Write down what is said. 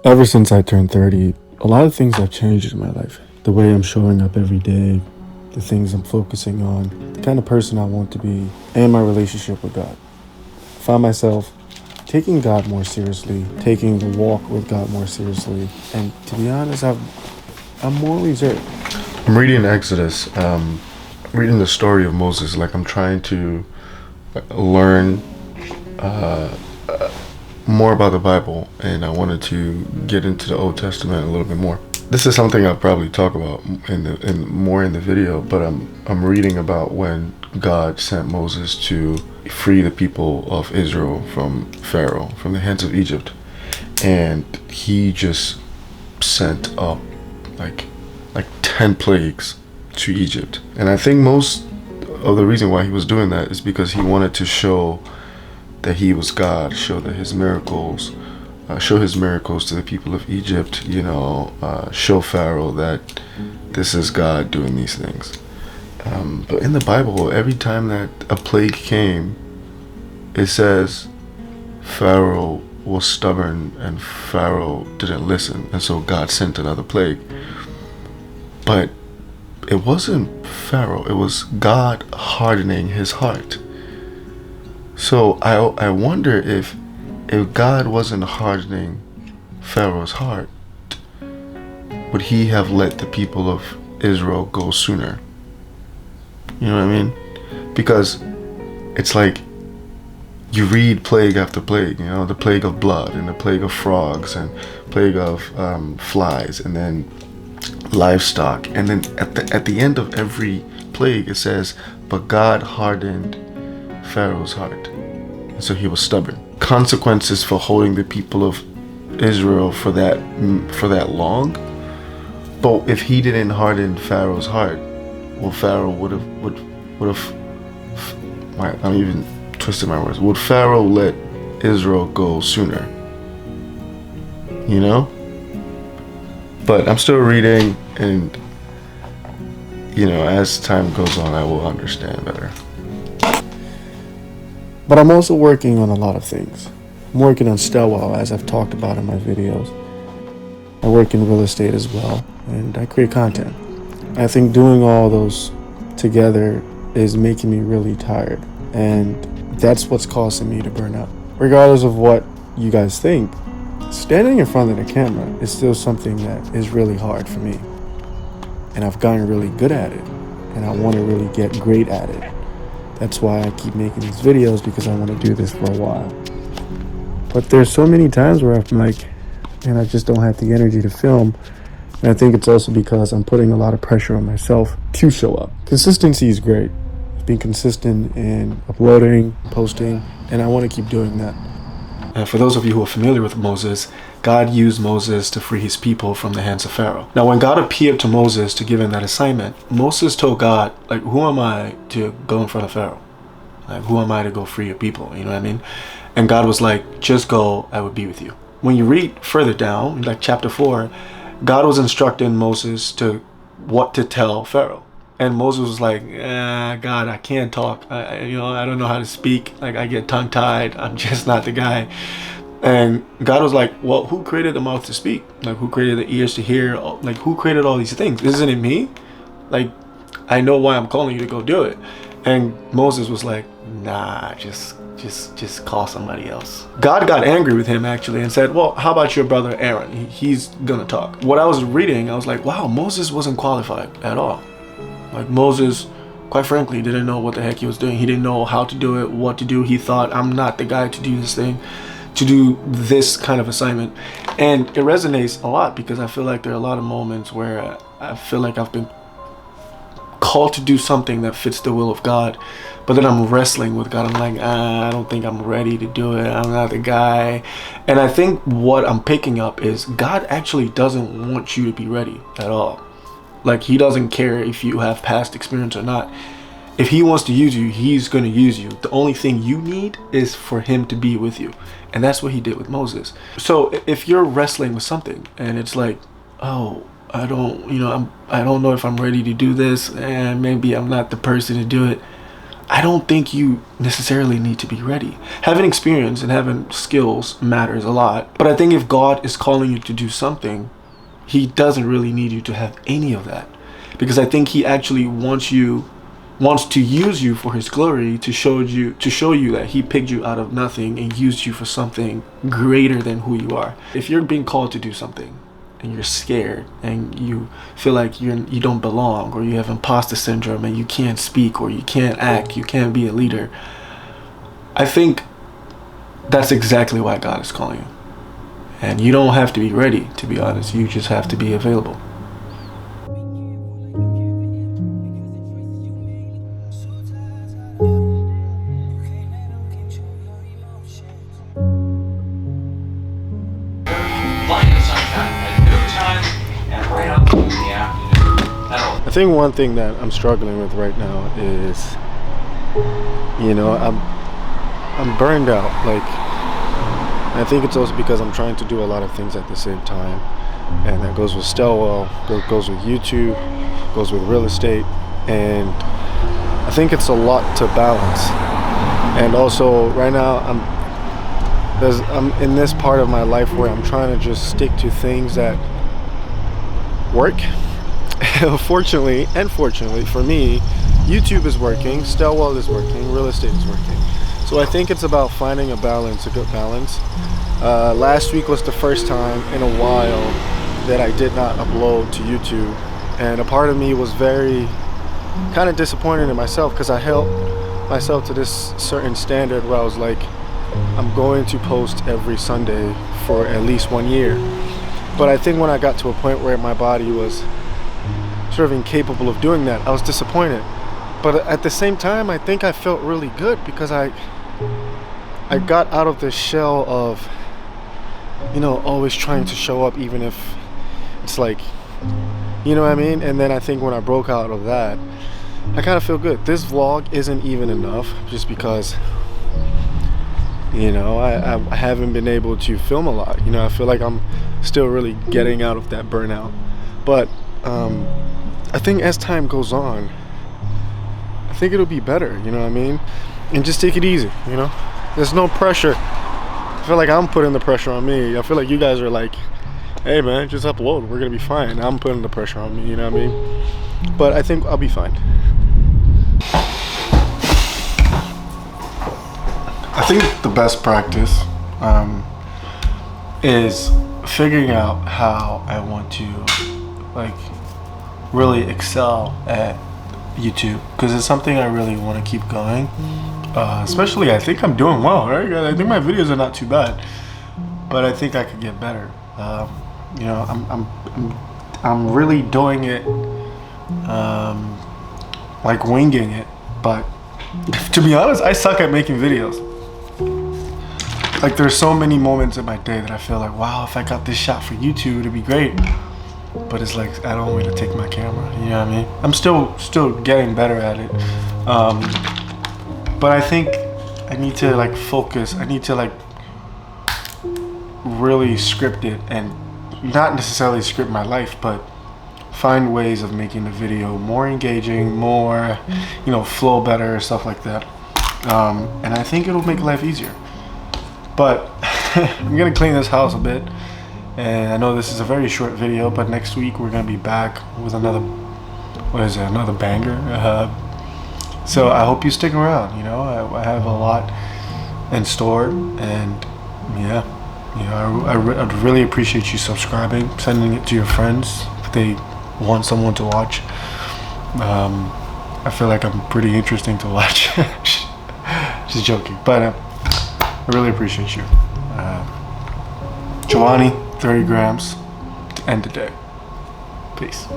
Ever since I turned 30, a lot of things have changed in my life. The way I'm showing up every day, the things I'm focusing on, the kind of person I want to be, and my relationship with God. I find myself taking God more seriously, taking the walk with God more seriously, and to be honest, I'm more reserved. I'm reading Exodus, reading the story of Moses, like I'm trying to learn more about the Bible, and I wanted to get into the Old Testament a little bit more. This is something I'll probably talk about more in the video, but I'm reading about when God sent Moses to free the people of Israel from Pharaoh, from the hands of Egypt, and he just sent up like 10 plagues to Egypt. And I think most of the reason why he was doing that is because he wanted to show that he was God, show his miracles to the people of Egypt, show Pharaoh that this is God doing these things. But in the Bible, every time that a plague came, it says Pharaoh was stubborn and Pharaoh didn't listen, and so God sent another plague. But it wasn't Pharaoh, it was God hardening his heart. So I wonder if God wasn't hardening Pharaoh's heart, would he have let the people of Israel go sooner? You know what I mean? Because it's like you read plague after plague, the plague of blood and the plague of frogs and plague of flies and then livestock. And then at the end of every plague it says, but God hardened Pharaoh's heart, and so he was stubborn. Consequences for holding the people of Israel for that long. But if he didn't harden Pharaoh's heart, well, Pharaoh would have. I'm even twisting my words. Would Pharaoh let Israel go sooner? But I'm still reading, and as time goes on, I will understand better. But I'm also working on a lot of things. I'm working on Stelwell, as I've talked about in my videos. I work in real estate as well, and I create content. I think doing all those together is making me really tired, and that's what's causing me to burn out. Regardless of what you guys think, standing in front of the camera is still something that is really hard for me. And I've gotten really good at it, and I want to really get great at it. That's why I keep making these videos, because I want to do this for a while. But there's so many times where I'm like, and I just don't have the energy to film. And I think it's also because I'm putting a lot of pressure on myself to show up. Consistency is great. Being consistent in uploading, posting, and I want to keep doing that. And for those of you who are familiar with Moses, God used Moses to free his people from the hands of Pharaoh. Now, when God appeared to Moses to give him that assignment, Moses told God, who am I to go in front of Pharaoh? Who am I to go free your people? You know what I mean? And God was like, just go, I will be with you. When you read further down, like chapter 4, God was instructing Moses to what to tell Pharaoh. And Moses was like, God, I can't talk. I don't know how to speak. I get tongue-tied. I'm just not the guy. And God was like, well, who created the mouth to speak? Who created the ears to hear? Who created all these things? Isn't it me? I know why I'm calling you to go do it. And Moses was like, nah, just call somebody else. God got angry with him, actually, and said, well, how about your brother Aaron? He's gonna talk. What I was reading, I was like, wow, Moses wasn't qualified at all. Moses, quite frankly, didn't know what the heck he was doing. He didn't know how to do it, what to do. He thought, I'm not the guy to do this thing, to do this kind of assignment. And it resonates a lot, because I feel like there are a lot of moments where I feel like I've been called to do something that fits the will of God, but then I'm wrestling with God. I'm like, I don't think I'm ready to do it. I'm not the guy. And I think what I'm picking up is God actually doesn't want you to be ready at all. He doesn't care if you have past experience or not. If he wants to use you, he's going to use you. The only thing you need is for him to be with you. And that's what he did with Moses. So if you're wrestling with something and it's like, oh, I don't know if I'm ready to do this, and maybe I'm not the person to do it. I don't think you necessarily need to be ready. Having experience and having skills matters a lot. But I think if God is calling you to do something, he doesn't really need you to have any of that. Because I think he actually wants to use you for his glory, to show you that he picked you out of nothing and used you for something greater than who you are. If you're being called to do something and you're scared and you feel like you don't belong, or you have imposter syndrome and you can't speak or you can't act, you can't be a leader, I think that's exactly why God is calling you. And you don't have to be ready, to be honest. You just have to be available. I think one thing that I'm struggling with right now is, I'm burned out. Like, I think it's also because I'm trying to do a lot of things at the same time, and that goes with Stelwell, goes with YouTube, goes with real estate, and I think it's a lot to balance. And also right now I'm in this part of my life where I'm trying to just stick to things that work. Fortunately and fortunately for me, YouTube is working, Stelwell is working, real estate is working. So I think it's about finding a balance, a good balance. Last week was the first time in a while that I did not upload to YouTube, and a part of me was very kind of disappointed in myself, because I held myself to this certain standard where I was like, I'm going to post every Sunday for at least 1 year. But I think when I got to a point where my body was sort of incapable of doing that, I was disappointed. But at the same time, I think I felt really good, because I got out of this shell of, always trying to show up, even if it's like, you know what I mean? And then I think when I broke out of that, I kind of feel good. This vlog isn't even enough, just because, I haven't been able to film a lot. I feel like I'm still really getting out of that burnout. But I think as time goes on, I think it'll be better, you know what I mean? And just take it easy, There's no pressure. I feel like I'm putting the pressure on me. I feel like you guys are like, hey man, just upload, we're gonna be fine. I'm putting the pressure on me, you know what I mean? But I think I'll be fine. I think the best practice is figuring out how I want to really excel at YouTube, because it's something I really want to keep going. Especially, I think I'm doing well, right? I think my videos are not too bad, but I think I could get better. I'm really doing it like winging it, but to be honest, I suck at making videos. Like, there's so many moments in my day that I feel like, wow, if I got this shot for YouTube, it'd be great. But it's like, I don't want to take my camera, you know what I mean? I'm still getting better at it. But I think I need to focus. I need to really script it, and not necessarily script my life, but find ways of making the video more engaging, more, flow better, stuff like that. And I think it'll make life easier. But I'm gonna clean this house a bit, and I know this is a very short video, but next week we're gonna be back with another banger. So I hope you stick around. I have a lot in store, and I'd really appreciate you subscribing, sending it to your friends if they want someone to watch. I feel like I'm pretty interesting to watch. Just joking, but I really appreciate you. Giovanni, 30 grams to end the day. Peace.